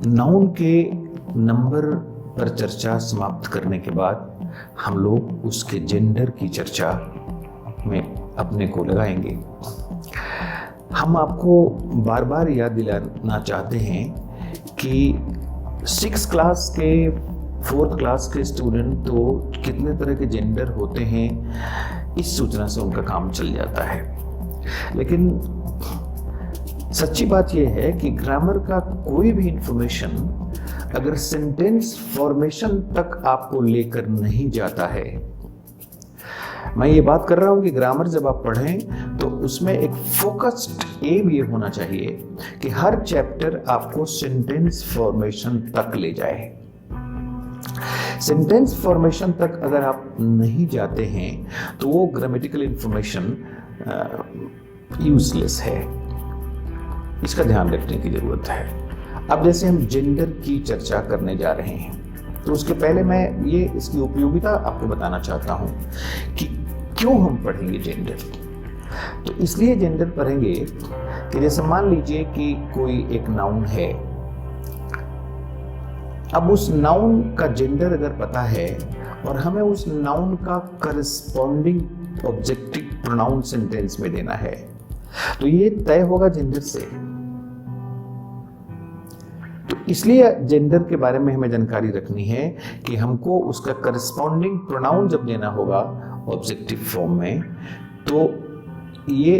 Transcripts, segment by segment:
Noun के number पर चर्चा समाप्त करने के बाद हम लोग उसके जेंडर की चर्चा में अपने को लगाएंगे। हम आपको बार बार याद दिलाना चाहते हैं कि 6 क्लास के 4th क्लास के स्टूडेंट तो कितने तरह के जेंडर होते हैं इस सूचना से उनका काम चल जाता है। लेकिन सच्ची बात यह है कि ग्रामर का कोई भी इंफॉर्मेशन अगर सेंटेंस फॉर्मेशन तक आपको लेकर नहीं जाता है, मैं ये बात कर रहा हूं कि ग्रामर जब आप पढ़ें तो उसमें एक फोकस्ड एम ये होना चाहिए कि हर चैप्टर आपको सेंटेंस फॉर्मेशन तक ले जाए। सेंटेंस फॉर्मेशन तक अगर आप नहीं जाते हैं तो वो ग्रामेटिकल इंफॉर्मेशन यूजलेस है। इसका ध्यान रखने की जरूरत है। अब जैसे हम जेंडर की चर्चा करने जा रहे हैं तो उसके पहले मैं ये इसकी उपयोगिता आपको बताना चाहता हूं कि क्यों हम पढ़ेंगे जेंडर। तो इसलिए जेंडर पढ़ेंगे कि जैसे मान लीजिए कि कोई एक नाउन है। अब उस नाउन का जेंडर अगर पता है और हमें उस नाउन का करस्पॉन्डिंग ऑब्जेक्टिव प्रोनाउन सेंटेंस में देना है तो ये तय होगा जेंडर से। तो इसलिए जेंडर के बारे में हमें जानकारी रखनी है कि हमको उसका करस्पॉन्डिंग प्रोनाउन जब देना होगा ऑब्जेक्टिव फॉर्म में तो ये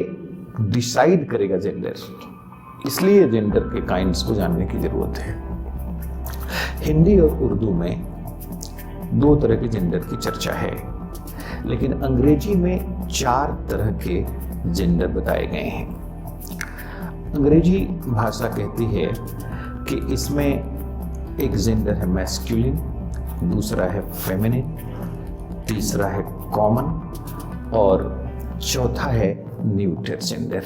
डिसाइड करेगा जेंडर। इसलिए जेंडर के काइंड्स को जानने की जरूरत है। हिंदी और उर्दू में 2 तरह के जेंडर की चर्चा है, लेकिन अंग्रेजी में 4 तरह के जेंडर बताए गए हैं। अंग्रेजी भाषा कहती है कि इसमें एक जेंडर है मैस्कुलिन, दूसरा है फेमिनिन, तीसरा है कॉमन और चौथा है न्यूट्रल जेंडर।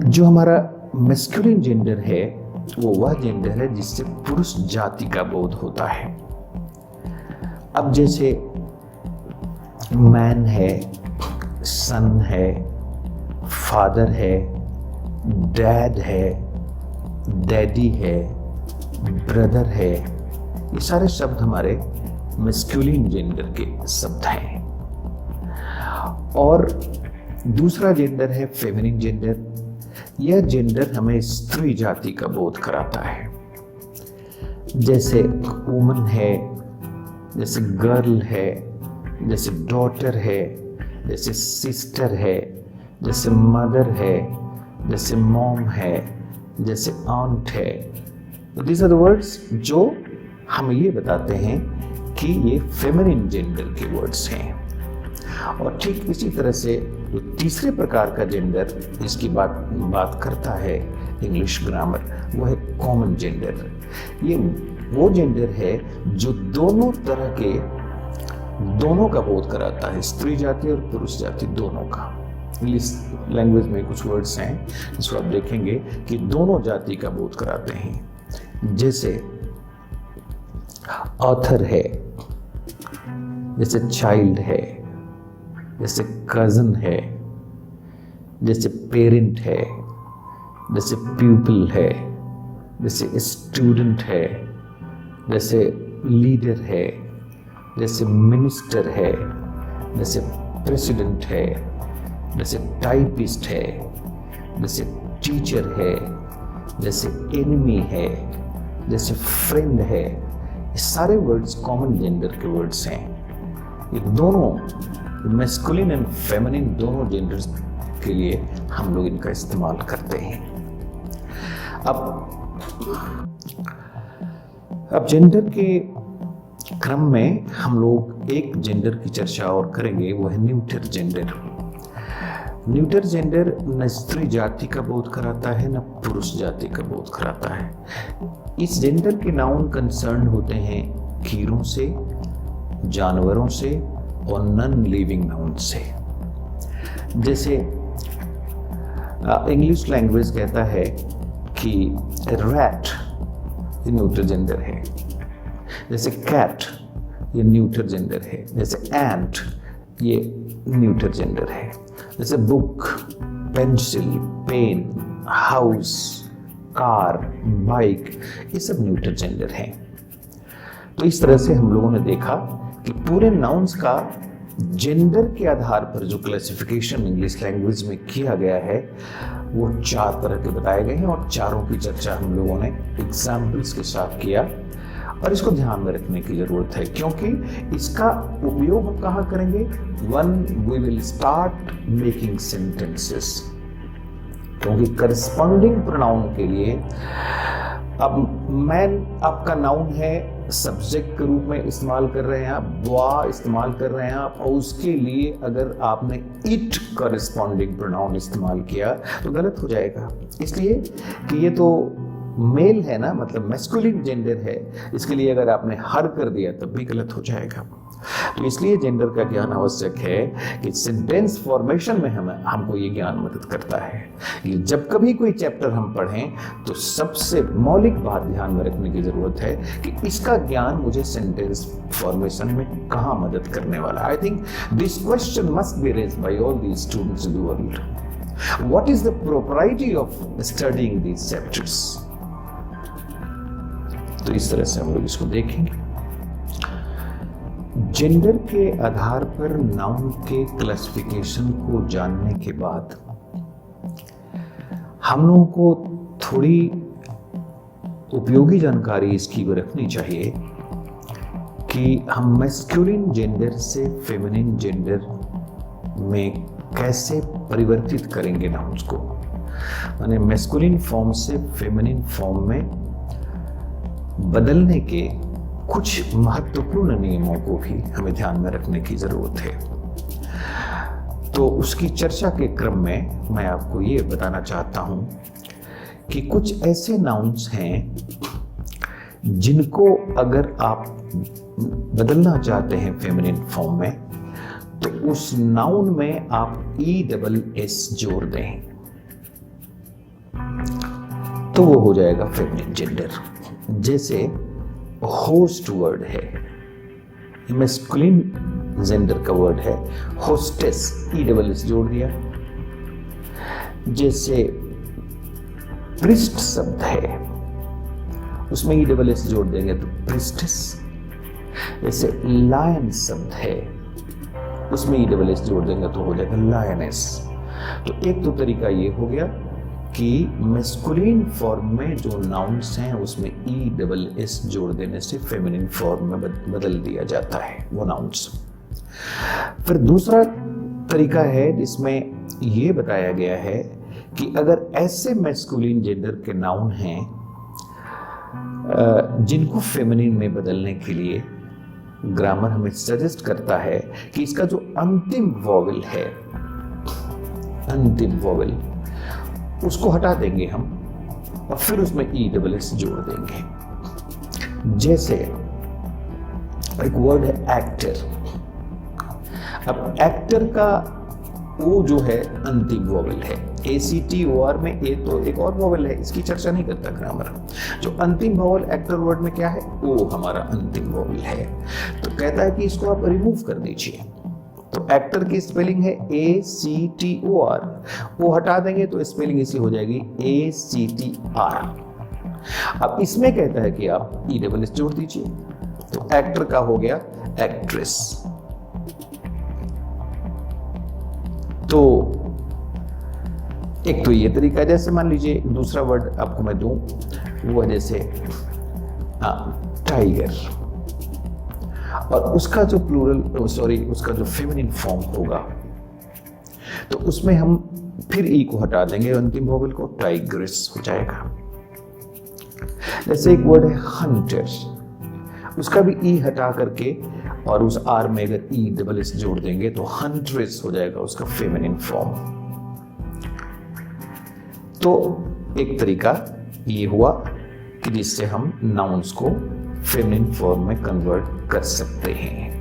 जो हमारा मैस्कुलिन जेंडर है वो वह जेंडर है जिससे पुरुष जाति का बोध होता है। अब जैसे मैन है, सन है, फादर है, डैड है, डैडी है, ब्रदर है, ये सारे शब्द हमारे मैस्कुलिन जेंडर के शब्द हैं। और दूसरा जेंडर है फेमिनिन जेंडर। यह जेंडर हमें स्त्री जाति का बोध कराता है। जैसे वुमन है, जैसे गर्ल है, जैसे डॉटर है, जैसे सिस्टर है, जैसे मदर है, जैसे मॉम है, जैसे आंट है। दीज आर द वर्ड्स जो हमें ये बताते हैं कि ये फेमिनिन जेंडर के वर्ड्स हैं। और ठीक इसी तरह से जो तीसरे प्रकार का जेंडर इसकी बात करता है इंग्लिश ग्रामर, वो है कॉमन जेंडर। ये वो जेंडर है जो दोनों तरह के दोनों का बोध कराता है, स्त्री जाति और पुरुष जाति दोनों का। इंग्लिश लैंग्वेज में कुछ वर्ड्स हैं जिसको आप देखेंगे कि दोनों जाति का बोध कराते हैं। जैसे ऑथर है, जैसे चाइल्ड है, जैसे कजन है, जैसे पेरेंट है, जैसे प्यूपिल है, जैसे स्टूडेंट है, जैसे लीडर है, जैसे मिनिस्टर है, जैसे प्रेसिडेंट है, जैसे टाइपिस्ट है, जैसे टीचर है, जैसे एनिमी है, जैसे फ्रेंड है। ये सारे वर्ड्स कॉमन जेंडर के वर्ड्स हैं। ये दोनों मैस्कुलिन एंड फेमिनिन दोनों जेंडर्स के लिए हम लोग इनका इस्तेमाल करते हैं। अब जेंडर के क्रम में हम लोग एक जेंडर की चर्चा और करेंगे, वो है न्यूट्रल जेंडर। न्यूट्रल जेंडर न स्त्री जाति का बोध कराता है न पुरुष जाति का बोध कराता है। इस जेंडर के नाउन कंसर्न होते हैं कीड़ों से, जानवरों से और नॉन लिविंग नाउन से। जैसे इंग्लिश लैंग्वेज कहता है कि रैट ये न्यूट्रल जेंडर है, जैसे कैट ये न्यूट्रल जेंडर है, जैसे एंट ये न्यूट्रल जेंडर है, जैसे book, pencil, pen, house, car, bike, ये सब न्यूटर जेंडर हैं। तो इस तरह से हम लोगों ने देखा कि पूरे नाउन्स का जेंडर के आधार पर जो क्लासिफिकेशन इंग्लिश लैंग्वेज में किया गया है वो 4 तरह के बताए गए हैं और चारों की चर्चा हम लोगों ने एग्जाम्पल्स के साथ किया। और इसको ध्यान में रखने की जरूरत है क्योंकि इसका उपयोग हम कहाँ करेंगे? When we will start making sentences, क्योंकि करस्पॉन्डिंग प्रोनाउन के लिए अब मैन आपका नाउन है, सब्जेक्ट के रूप में इस्तेमाल कर रहे हैं आप, बॉय इस्तेमाल कर रहे हैं आप, और उसके लिए अगर आपने इट करस्पॉन्डिंग प्रोनाउन इस्तेमाल किया तो गलत हो जाएगा। इसलिए कि ये तो मेल है ना, मतलब मैस्कुलिन जेंडर है, इसके लिए अगर आपने हर कर दिया तब भी गलत हो जाएगा। तो इसलिए जेंडर का ज्ञान आवश्यक है कि सेंटेंस फॉर्मेशन में हमको ये ज्ञान मदद करता है कि जब कभी कोई चैप्टर हम पढ़ें तो सबसे मौलिक बात ध्यान में रखने की जरूरत है कि इसका ज्ञान मुझे सेंटेंस फॉर्मेशन में कहाँ मदद करने वाला। I think this question must be raised bye all the students in the world. What is the propriety of studying these chapters? तो इस तरह से हम लोग इसको देखेंगे। जेंडर के आधार पर नाउन के क्लासिफिकेशन को जानने के बाद हम लोगों को थोड़ी उपयोगी जानकारी इसकी भी रखनी चाहिए कि हम मैस्कुलिन जेंडर से फेमिनिन जेंडर में कैसे परिवर्तित करेंगे नाउन्स को, माने मैस्कुलिन फॉर्म से फेमिनिन फॉर्म में बदलने के कुछ महत्वपूर्ण नियमों को भी हमें ध्यान में रखने की जरूरत है। तो उसकी चर्चा के क्रम में मैं आपको ये बताना चाहता हूं कि कुछ ऐसे नाउन्स हैं जिनको अगर आप बदलना चाहते हैं फेमिनिन फॉर्म में तो उस नाउन में आप ESS जोड़ दें तो वो हो जाएगा फेमिनिन जेंडर। जैसे होस्ट वर्ड है, मैस्कुलिन जेंडर का वर्ड है, होस्टेस, ESS जोड़ दिया। जैसे प्रिस्ट शब्द है उसमें ESS जोड़ देंगे तो प्रिस्टेस। जैसे लायन शब्द है उसमें ESS जोड़ देंगे तो हो जाएगा लायनेस। तो एक तो तरीका ये हो गया कि मैस्कुलिन फॉर्म में जो नाउन्स हैं उसमें ESS जोड़ देने से फेमिनिन फॉर्म में बदल दिया जाता है वो नाउन्स। फिर दूसरा तरीका है जिसमें ये बताया गया है कि अगर ऐसे मैस्कुलिन जेंडर के नाउन हैं जिनको फेमिनिन में बदलने के लिए ग्रामर हमें सजेस्ट करता है कि इसका जो अंतिम वॉवेल है, अंतिम वॉवेल उसको हटा देंगे हम और फिर उसमें ESS जोड़ देंगे। जैसे एक वर्ड है एक्टर। अब एक्टर का O जो है अंतिम वॉवेल है, ACTOR में A तो एक और वॉवेल है, इसकी चर्चा नहीं करता ग्रामर। जो अंतिम वॉवेल एक्टर वर्ड में क्या है? O हमारा अंतिम वॉवेल है। तो कहता है कि इसको आप रिमूव कर दीजिए। तो एक्टर की स्पेलिंग है ACTOR, वो हटा देंगे तो स्पेलिंग इसकी हो जाएगी ACTR। अब इसमें कहता है कि आप ESS जोड़ दीजिए तो एक्टर का हो गया एक्ट्रेस। तो एक तो ये तरीका, जैसे मान लीजिए दूसरा वर्ड आपको मैं दूं वो है जैसे टाइगर, और उसका जो उसका जो फेमिनिन फॉर्म होगा तो उसमें हम फिर ई को हटा देंगे, अंतिम वोवेल को, टाइग्रेस हो जाएगा। जैसे एक वर्ड है हंटर, उसका भी ई हटा करके और उस आर में अगर ESS जोड़ देंगे तो हंट्रेस हो जाएगा उसका फेमिनिन फॉर्म। तो एक तरीका ये हुआ कि जिससे हम नाउन्स को फेमिनिन फॉर्म में कन्वर्ट कर सकते हैं।